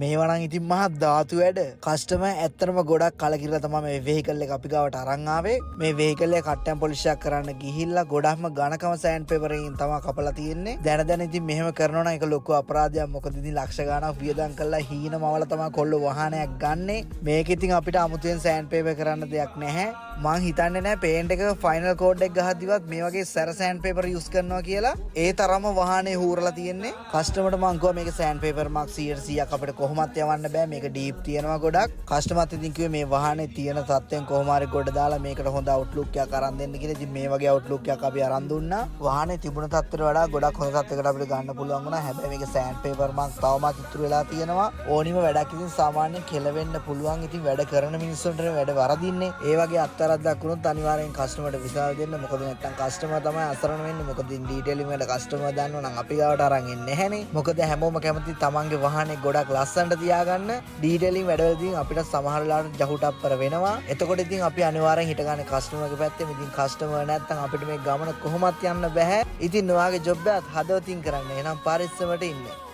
මේවා නම් ඉතින් මහා ධාතු වැඩ. කස්ටමර් ඇත්තටම ගොඩක් කලකිරලා තමයි මේ වෙහිකල් එක අපි ගාවට අරන් ආවේ. මේ වෙහිකල් එක කට්ටම් පොලිෂ් එකක් කරන්න ගිහිල්ලා ගොඩක්ම ඝනකම සෑන්ඩ් පේපර් එකකින් තමයි කපලා තියෙන්නේ. දැන ඉතින් මෙහෙම කරනවා නම් ඒක ලොකු අපරාධයක්. මොකද ඉතින් ලක්ෂ ගාණක් වියදම් කරලා හීනමවල තමයි කොල්ල වාහනයක් ගන්නෙ. මේක ඉතින් අපිට අමුතුවෙන් සෑන්ඩ් පේපර් කරන්න දෙයක් නැහැ. මං හිතන්නේ නැහැ පේන්ට් එක ෆයිනල් කෝඩ් එක ගහද්දිවත් මේ වගේ සැර සෑන්ඩ් පේපර් යූස් කරනවා කියලා. ඒ තරම වාහනේ හූරලා තියෙන්නේ. කස්ටමර්ට මං කිව්වා මේක සෑන්ඩ් පේපර් මාක් 100ක් අපිට කොහොමත් යවන්න බෑ. මේක ඩීප් තියෙනවා ගොඩක්. කස්ටමර්ත් ඉතින් කිව්වේ මේ වාහනේ තියෙන තත්ත්වයෙන් කොහොම හරි ගොඩ දාලා මේකට හොඳ අවුට්ලුක් එකක් අරන් දෙන්න කියලා. ඉතින් මේ වගේ අවුට්ලුක් එකක් අපි අරන් දුන්නා. වාහනේ තිබුණ තත්ත්වයට වඩා ගොඩක් හොඳ තත්ත්වයකට අපිට ගන්න පුළුවන් වුණා. හැබැයි මේක සෑන්ඩ් පේපර් මාක් තවමත් ඉතුරු වෙලා තියෙනවා. ඕනිම වැඩක් ඉතින් සාමාන්‍යයෙන් කෙලවෙන්න පුළුවන්. ඉතින් වැඩ කරන මිනිස්සුන්ට වැඩ වරදින්නේ. ඒ වගේ අත්තරක් වුණොත් අනිවාර්යෙන් කස්ටමර්ට විසාල දෙන්න. මොකද නැත්තම් කස්ටමර් තමයි අසරණ වෙන්නේ. මොකද ඩීටේලින් වල කස්ටමර් දන්නව නම් අපි ගාවට අරන් එන්නේ නැහනේ. මොකද හැමෝම කැමති තමන්ගේ වාහනේ ගොඩක් ලස්සනට තියාගන්න. ඩීටේලින් වැඩවලදී අපිට සමහර වෙලාවට ජහුටප්පර වෙනවා. එතකොට ඉතින් අපි අනිවාර්යෙන් හිටගන්නේ කස්ටමර්ගේ පැත්තේ. ඉතින් කස්ටමර් නැත්තම් අපිට මේ ගමන කොහොමත් යන්න බෑ. ඉතින් ඔයාගේ ජොබ් එකත් හදවතින් කරන්න. එහෙනම් පරිස්සමට ඉන්න.